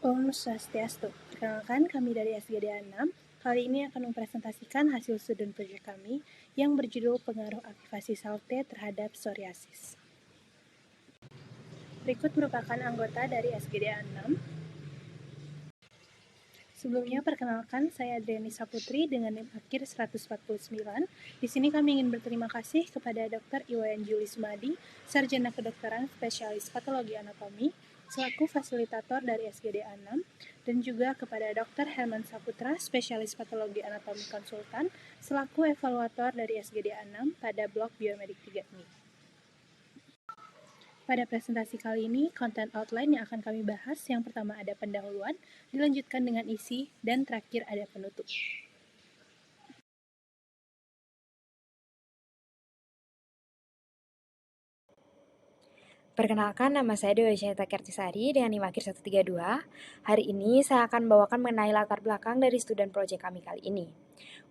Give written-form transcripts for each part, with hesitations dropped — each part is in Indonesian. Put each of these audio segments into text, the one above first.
Om Swastiastu. Perkenalkan, kami dari SGD 6. Kali ini akan mempresentasikan hasil student project kami yang berjudul Pengaruh Aktivasi Sel T terhadap Psoriasis. Berikut merupakan anggota dari SGD 6. Sebelumnya, perkenalkan, saya Adriani Saputri dengan NIM akhir 149. Di sini kami ingin berterima kasih kepada Dr. Iwayan Juli Sumadi, Sarjana Kedokteran Spesialis Patologi Anatomi, selaku fasilitator dari SGD 6, dan juga kepada Dr. Herman Saputra, Spesialis Patologi Anatomi Konsultan, selaku evaluator dari SGD 6 pada blok Biomedik 3 ini. Pada presentasi kali ini, konten outline yang akan kami bahas, yang pertama ada pendahuluan, dilanjutkan dengan isi, dan terakhir ada penutup. Perkenalkan, nama saya Dewi Syahita Kertisari dengan NIM akhir 132. Hari ini saya akan membawakan mengenai latar belakang dari student project kami kali ini.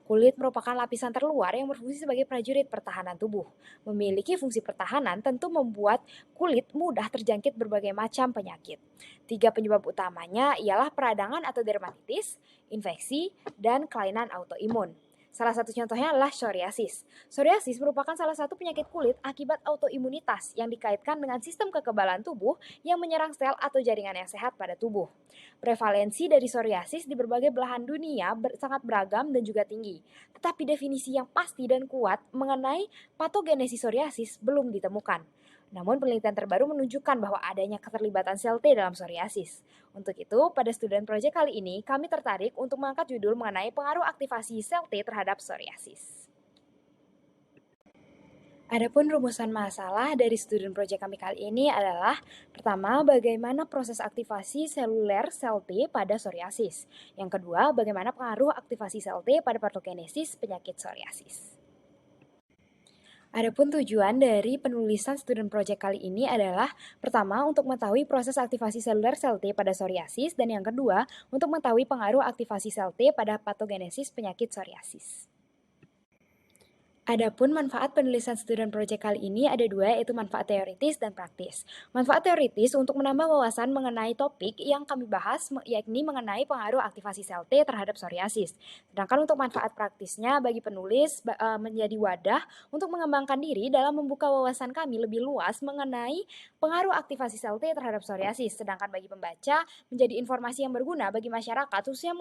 Kulit merupakan lapisan terluar yang berfungsi sebagai prajurit pertahanan tubuh. Memiliki fungsi pertahanan tentu membuat kulit mudah terjangkit berbagai macam penyakit. 3 penyebab utamanya ialah peradangan atau dermatitis, infeksi, dan kelainan autoimun. Salah satu contohnya adalah psoriasis. Psoriasis merupakan salah satu penyakit kulit akibat autoimunitas yang dikaitkan dengan sistem kekebalan tubuh yang menyerang sel atau jaringan yang sehat pada tubuh. Prevalensi dari psoriasis di berbagai belahan dunia sangat beragam dan juga tinggi. Tetapi definisi yang pasti dan kuat mengenai patogenesis psoriasis belum ditemukan. Namun penelitian terbaru menunjukkan bahwa adanya keterlibatan sel T dalam psoriasis. Untuk itu, pada student project kali ini, kami tertarik untuk mengangkat judul mengenai pengaruh aktivasi sel T terhadap psoriasis. Adapun rumusan masalah dari student project kami kali ini adalah pertama, bagaimana proses aktivasi seluler sel T pada psoriasis. Yang kedua, bagaimana pengaruh aktivasi sel T pada patogenesis penyakit psoriasis. Adapun tujuan dari penulisan student project kali ini adalah pertama untuk mengetahui proses aktivasi seluler sel T pada psoriasis dan yang kedua untuk mengetahui pengaruh aktivasi sel T pada patogenesis penyakit psoriasis. Adapun manfaat penulisan student project kali ini ada dua, yaitu manfaat teoritis dan praktis. Manfaat teoritis untuk menambah wawasan mengenai topik yang kami bahas, yakni mengenai pengaruh aktivasi sel T terhadap psoriasis. Sedangkan untuk manfaat praktisnya bagi penulis menjadi wadah untuk mengembangkan diri dalam membuka wawasan kami lebih luas mengenai pengaruh aktivasi sel T terhadap psoriasis. Sedangkan bagi pembaca menjadi informasi yang berguna bagi masyarakat khususnya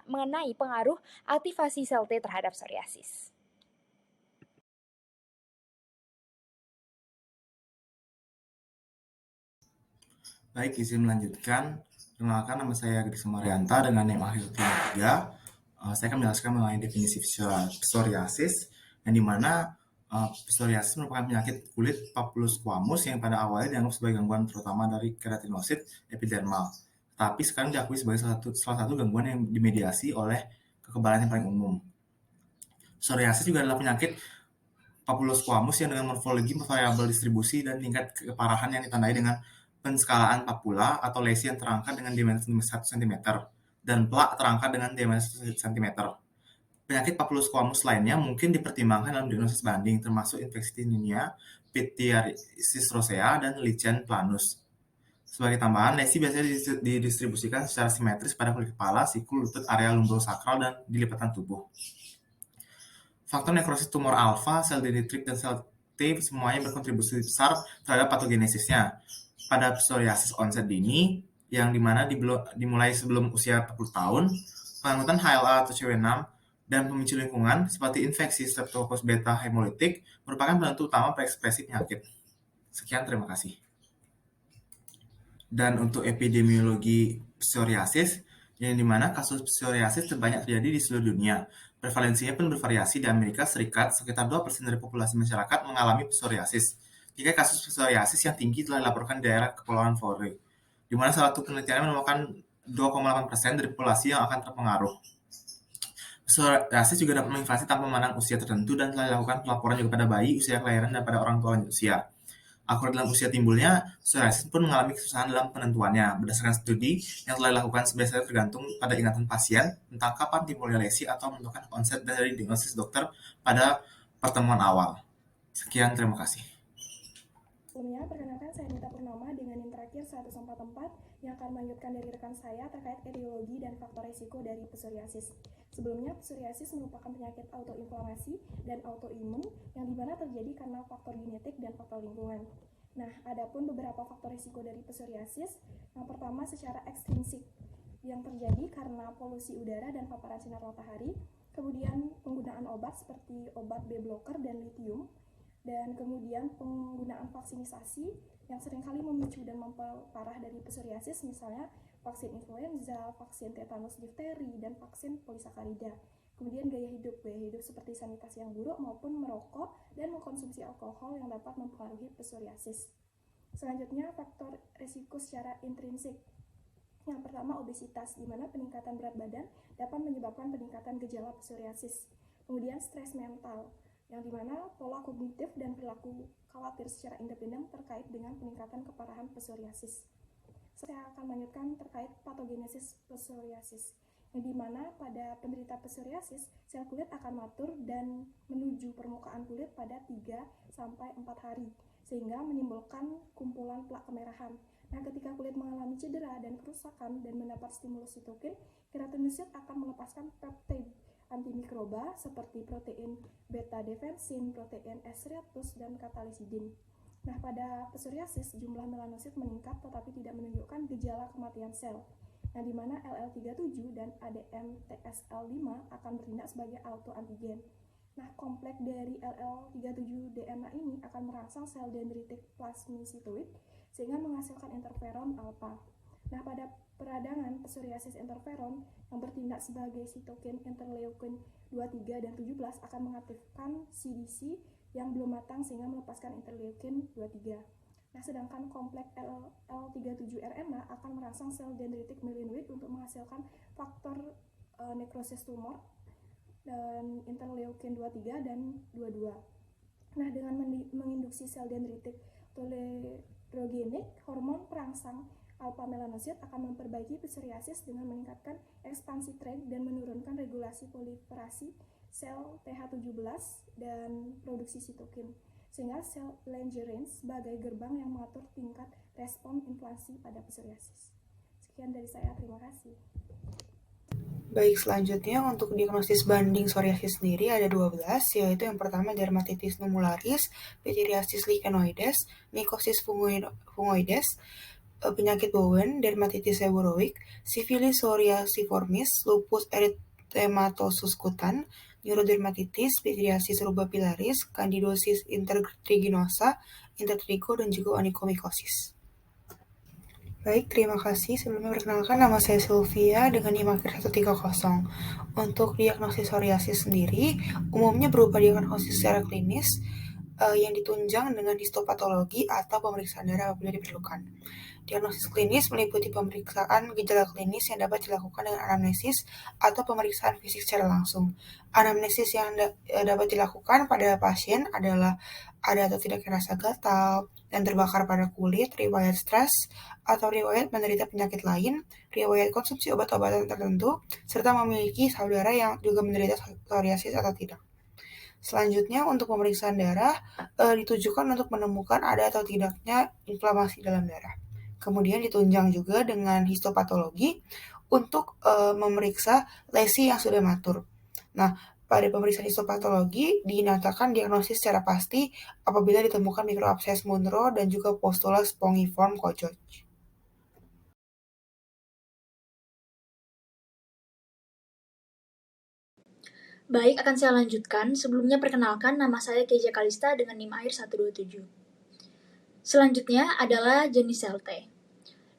mengenai pengaruh aktivasi sel T terhadap psoriasis. Baik, izin melanjutkan. Perkenalkan, nama saya Gede Sumarianta dengan NIM akhir 3. Saya akan menjelaskan mengenai definisi psoriasis, yang dimana psoriasis merupakan penyakit kulit papulus squamous yang pada awalnya dianggap sebagai gangguan terutama dari keratinosit epidermal. Tapi sekarang diakui sebagai salah satu gangguan yang dimediasi oleh kekebalan yang paling umum. Psoriasis juga adalah penyakit papulus squamous yang dengan morfologi variabel distribusi dan tingkat keparahan yang ditandai dengan penskalaan papula atau lesi yang terangkat dengan diameter 1 cm dan plak terangkat dengan diameter 1 cm. Penyakit papulus squamous lainnya mungkin dipertimbangkan dalam diagnosis banding, termasuk infeksi tinninya, pityriasis rosea, dan lichen planus. Sebagai tambahan, lesi biasanya didistribusikan secara simetris pada kulit kepala, siku, lutut, area lumbosakral, dan di lipatan tubuh. Faktor nekrosis tumor alfa, sel dendritik, dan sel T semuanya berkontribusi besar terhadap patogenesisnya. Pada psoriasis onset dini, yang dimana dimulai sebelum usia 40 tahun, pengangkutan HLA atau CW6 dan pemicu lingkungan seperti infeksi Streptococcus beta hemolytic merupakan penentu utama preekspresi penyakit. Sekian, terima kasih. Dan untuk epidemiologi psoriasis, yang dimana kasus psoriasis terbanyak terjadi di seluruh dunia. Prevalensinya pun bervariasi. Di Amerika Serikat, sekitar 2% dari populasi masyarakat mengalami psoriasis. 3 kasus psoriasis yang tinggi telah dilaporkan di daerah Kepulauan Flores, di mana salah satu penelitian menemukan 2,8% dari populasi yang akan terpengaruh. Psoriasis juga dapat menginvasi tanpa memandang usia tertentu dan telah dilakukan pelaporan juga pada bayi, usia kelahiran, dan pada orang tua lanjut usia. Akurat dalam usia timbulnya, psoriasis pun mengalami kesusahan dalam penentuannya. Berdasarkan studi yang telah dilakukan, biasanya tergantung pada ingatan pasien tentang kapan timbulnya lesi atau menentukan onset dari diagnosis dokter pada pertemuan awal. Sekian, terima kasih. Sebelumnya, perkenalkan saya Nita Purnama dengan NIM terakhir 144 yang akan melanjutkan dari rekan saya terkait etiologi dan faktor risiko dari psoriasis. Sebelumnya, psoriasis merupakan penyakit autoinflamasi dan autoimun yang dimana terjadi karena faktor genetik dan faktor lingkungan. Nah, adapun beberapa faktor risiko dari psoriasis, yang pertama secara ekstrinsik yang terjadi karena polusi udara dan paparan sinar matahari, kemudian penggunaan obat seperti obat B blocker dan litium, dan kemudian penggunaan vaksinisasi yang seringkali memicu dan memperparah dari psoriasis, misalnya vaksin influenza, vaksin tetanus difteri, dan vaksin polisakarida. Kemudian gaya hidup seperti sanitasi yang buruk maupun merokok dan mengkonsumsi alkohol yang dapat mempengaruhi psoriasis. Selanjutnya, faktor risiko secara intrinsik. Yang pertama, obesitas, di mana peningkatan berat badan dapat menyebabkan peningkatan gejala psoriasis. Kemudian stres mental, yang dimana pola kognitif dan perilaku khawatir secara independen terkait dengan peningkatan keparahan psoriasis. Saya akan melanjutkan terkait patogenesis psoriasis, yang dimana pada penderita psoriasis, sel kulit akan matur dan menuju permukaan kulit pada 3-4 hari, sehingga menimbulkan kumpulan plak kemerahan. Nah, ketika kulit mengalami cedera dan kerusakan dan mendapat stimulus sitokin, keratinosit akan melepaskan peptide antimikroba seperti protein beta defensin, protein S reactus, dan katalisidin. Nah, pada psoriasis, jumlah melanosit meningkat tetapi tidak menunjukkan gejala kematian sel, yang dimana LL37 dan ADMTSL5 akan bertindak sebagai autoantigen. Nah, kompleks dari LL37-DNA ini akan merangsang sel dendritik plasmisitoid sehingga menghasilkan interferon alfa. Nah, pada peradangan psoriasis interferon yang bertindak sebagai sitokin interleukin 23 dan 17 akan mengaktifkan CDC yang belum matang sehingga melepaskan interleukin 23. Nah, sedangkan kompleks LL37-RNA akan merangsang sel dendritik myelinoid untuk menghasilkan faktor nekrosis tumor dan interleukin 23 dan 22. Nah, dengan menginduksi sel dendritik tolerogenik, hormon perangsang alpha melanosit akan memperbaiki psoriasis dengan meningkatkan ekspansi trakt dan menurunkan regulasi proliferasi sel TH17 dan produksi sitokin, sehingga sel Langerhans sebagai gerbang yang mengatur tingkat respon inflamasi pada psoriasis. Sekian dari saya, terima kasih. Baik, selanjutnya untuk diagnosis banding psoriasis sendiri ada 12, yaitu yang pertama dermatitis numularis, pityriasis lichenoides, mycosis fungoides, penyakit Bowen, dermatitis seborrheic, sifilis psoriasiformis, lupus erythematosus kutan, neurodermatitis, pityriasis rubra-pilaris, candidosis intertriginosa, intertrigo, dan juga onychomycosis. Baik, terima kasih. Sebelumnya perkenalkan, nama saya Sylvia dengan NIM akhir 130. Untuk diagnosis psoriasis sendiri, umumnya berupa diagnosis secara klinis yang ditunjang dengan histopatologi atau pemeriksaan darah apabila diperlukan. Diagnosis klinis meliputi pemeriksaan gejala klinis yang dapat dilakukan dengan anamnesis atau pemeriksaan fisik secara langsung. Anamnesis yang dapat dilakukan pada pasien adalah ada atau tidaknya rasa gatal dan terbakar pada kulit, riwayat stres, atau riwayat menderita penyakit lain, riwayat konsumsi obat-obatan tertentu, serta memiliki saudara yang juga menderita psoriasis atau tidak. Selanjutnya, untuk pemeriksaan darah ditujukan untuk menemukan ada atau tidaknya inflamasi dalam darah. Kemudian ditunjang juga dengan histopatologi untuk memeriksa lesi yang sudah matur. Nah, pada pemeriksaan histopatologi dinyatakan diagnosis secara pasti apabila ditemukan mikroabses Munro dan juga postula spongiform Kojoc. Baik, akan saya lanjutkan. Sebelumnya perkenalkan, nama saya Keja Kalista dengan NIM akhir 127. Selanjutnya adalah jenis sel T.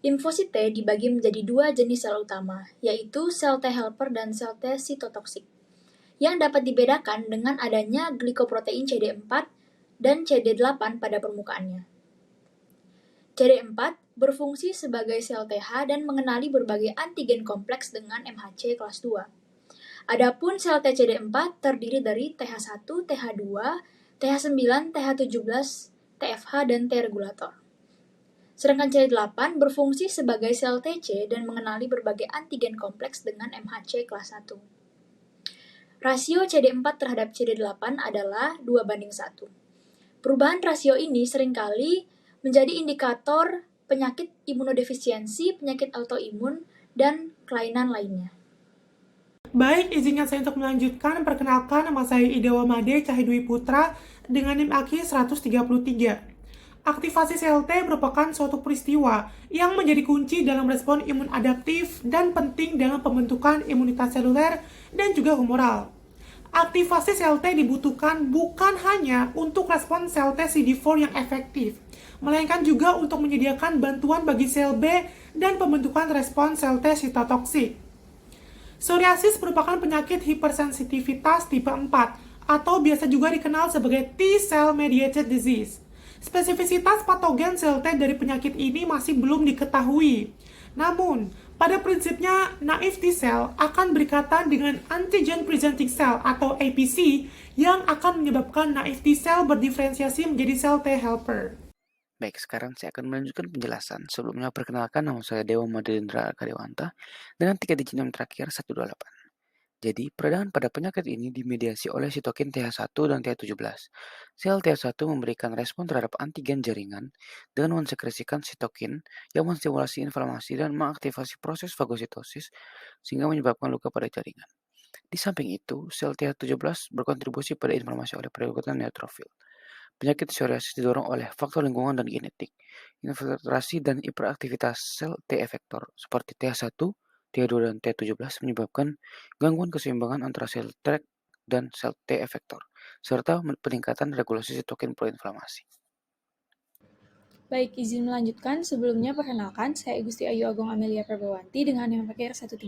Limfosit T dibagi menjadi dua jenis sel utama, yaitu sel T helper dan sel T sitotoksik, yang dapat dibedakan dengan adanya glikoprotein CD4 dan CD8 pada permukaannya. CD4 berfungsi sebagai sel TH dan mengenali berbagai antigen kompleks dengan MHC kelas 2. Adapun sel TCD4 terdiri dari TH1, TH2, TH9, TH17, TFH, dan T regulator. Sedangkan CD8 berfungsi sebagai sel TC dan mengenali berbagai antigen kompleks dengan MHC kelas 1. Rasio CD4 terhadap CD8 adalah 2:1. Perubahan rasio ini seringkali menjadi indikator penyakit imunodefisiensi, penyakit autoimun, dan kelainan lainnya. Baik, izinkan saya untuk melanjutkan. Perkenalkan, nama saya Idewa Made Cahidwi Putra dengan NIM AKI 133. Aktivasi sel T merupakan suatu peristiwa yang menjadi kunci dalam respon imun adaptif dan penting dalam pembentukan imunitas seluler dan juga humoral. Aktivasi sel T dibutuhkan bukan hanya untuk respon sel T CD4 yang efektif, melainkan juga untuk menyediakan bantuan bagi sel B dan pembentukan respon sel T sitotoksik. Psoriasis merupakan penyakit hipersensitivitas tipe 4 atau biasa juga dikenal sebagai T-cell mediated disease. Spesifisitas patogen sel T dari penyakit ini masih belum diketahui. Namun, pada prinsipnya naif T-cell akan berikatan dengan antigen presenting cell atau APC yang akan menyebabkan naif T-cell berdiferensiasi menjadi sel T helper. Baik, sekarang saya akan melanjutkan penjelasan. Sebelumnya perkenalkan, nama saya Dewa Madendra Kadewanta dengan 3 digit NIM terakhir 128. Jadi, peradangan pada penyakit ini dimediasi oleh sitokin TH1 dan TH17. Sel TH1 memberikan respon terhadap antigen jaringan dengan mensekresikan sitokin yang menstimulasi inflamasi dan mengaktifasi proses fagositosis sehingga menyebabkan luka pada jaringan. Di samping itu, sel TH17 berkontribusi pada inflamasi oleh perebutan neutrofil. Penyakit psoriasis didorong oleh faktor lingkungan dan genetik, infiltrasi dan hiperaktivitas sel T efektor seperti TH1, TH2, dan T17 menyebabkan gangguan keseimbangan antara sel Treg dan sel T efektor, serta peningkatan regulasi sitokin proinflamasi. Baik, izin melanjutkan. Sebelumnya perkenalkan, saya Gusti Ayu Agung Amelia Perbawanti dengan NIM AKI 135.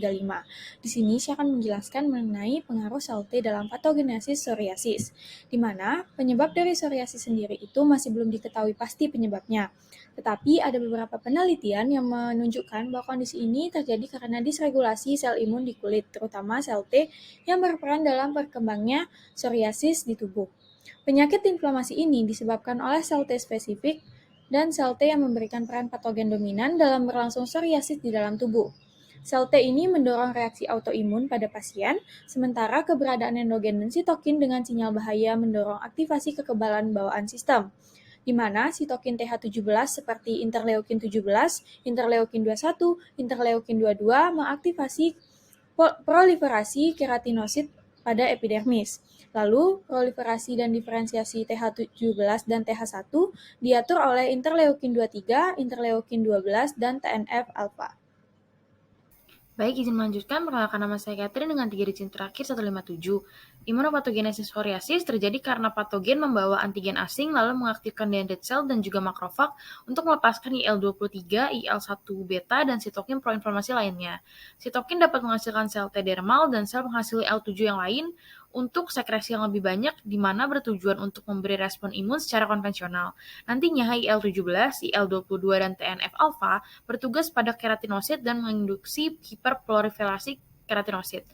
Di sini saya akan menjelaskan mengenai pengaruh sel T dalam patogenesis psoriasis, di mana penyebab dari psoriasis sendiri itu masih belum diketahui pasti penyebabnya. Tetapi ada beberapa penelitian yang menunjukkan bahwa kondisi ini terjadi karena disregulasi sel imun di kulit, terutama sel T yang berperan dalam berkembangnya psoriasis di tubuh. Penyakit inflamasi ini disebabkan oleh sel T spesifik dan sel T yang memberikan peran patogen dominan dalam berlangsung psoriasis di dalam tubuh. Sel T ini mendorong reaksi autoimun pada pasien, sementara keberadaan endogen sitokin dengan sinyal bahaya mendorong aktivasi kekebalan bawaan sistem, di mana sitokin TH17 seperti interleukin 17, interleukin 21, interleukin 22 mengaktifasi proliferasi keratinosit pada epidermis. Lalu, proliferasi dan diferensiasi TH17 dan TH1 diatur oleh interleukin 23, interleukin 12, dan TNF-alfa. Baik, izin melanjutkan. Perkenalkan, nama saya Catherine dengan 3 digit terakhir 157. Imunopatogenesis psoriasis terjadi karena patogen membawa antigen asing lalu mengaktifkan dendritic cell dan juga makrofag untuk melepaskan IL-23, IL-1 beta, dan sitokin proinflamasi lainnya. Sitokin dapat menghasilkan sel T dermal dan sel penghasil IL-7 yang lain untuk sekresi yang lebih banyak, di mana bertujuan untuk memberi respon imun secara konvensional. Nantinya IL-17, IL-22, dan TNF-alfa bertugas pada keratinosit dan menginduksi hiperproliferasi keratinosit.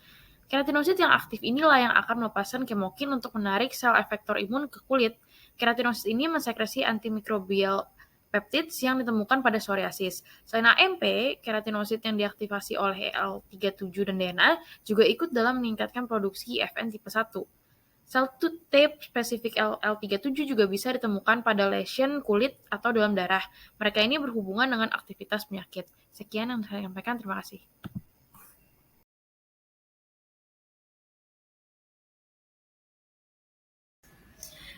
Keratinosit yang aktif inilah yang akan melepaskan kemokin untuk menarik sel efektor imun ke kulit. Keratinosit ini mensekresi antimikrobial peptides yang ditemukan pada psoriasis. Selain AMP, keratinosit yang diaktifasi oleh L37 dan DNA juga ikut dalam meningkatkan produksi FN tipe 1. Sel T spesifik L37 juga bisa ditemukan pada lesion kulit atau dalam darah. Mereka ini berhubungan dengan aktivitas penyakit. Sekian yang saya sampaikan, terima kasih.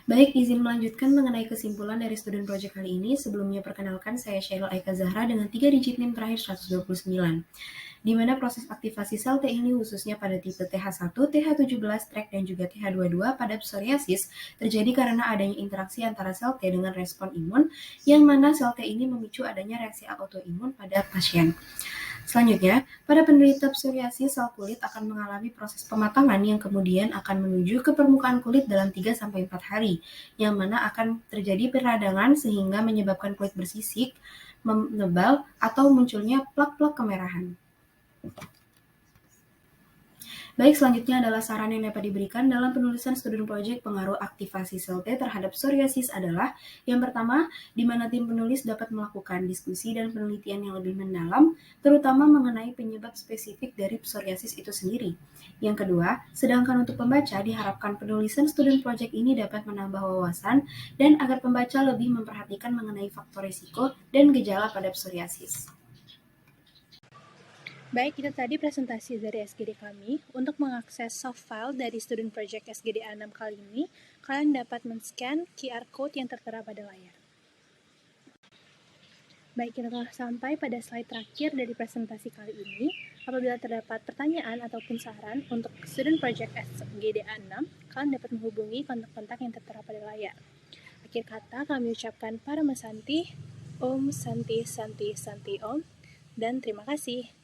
Baik, izin melanjutkan mengenai kesimpulan dari student project kali ini. Sebelumnya perkenalkan, saya Syairul Aika Zahra dengan 3 digit NIM terakhir 129. Di mana proses aktivasi sel T ini khususnya pada tipe TH1, TH17, TREG, dan juga TH22 pada psoriasis terjadi karena adanya interaksi antara sel T dengan respon imun, yang mana sel T ini memicu adanya reaksi autoimun pada pasien. Selanjutnya, pada penderita psoriasis, sel kulit akan mengalami proses pematangan yang kemudian akan menuju ke permukaan kulit dalam 3-4 hari, yang mana akan terjadi peradangan sehingga menyebabkan kulit bersisik, menebal, atau munculnya plak-plak kemerahan. Baik, selanjutnya adalah saran yang dapat diberikan dalam penulisan student project pengaruh aktivasi sel T terhadap psoriasis adalah yang pertama, di mana tim penulis dapat melakukan diskusi dan penelitian yang lebih mendalam, terutama mengenai penyebab spesifik dari psoriasis itu sendiri. Yang kedua, sedangkan untuk pembaca diharapkan penulisan student project ini dapat menambah wawasan dan agar pembaca lebih memperhatikan mengenai faktor risiko dan gejala pada psoriasis. Baik, itu tadi presentasi dari SGD kami. Untuk mengakses soft file dari student project SGD A6 kali ini, kalian dapat men-scan QR code yang tertera pada layar. Baik, kita telah sampai pada slide terakhir dari presentasi kali ini. Apabila terdapat pertanyaan ataupun saran untuk student project SGD A6, kalian dapat menghubungi kontak-kontak yang tertera pada layar. Akhir kata, kami ucapkan Paramasanti, Om Santi Santi Santi Om, dan terima kasih.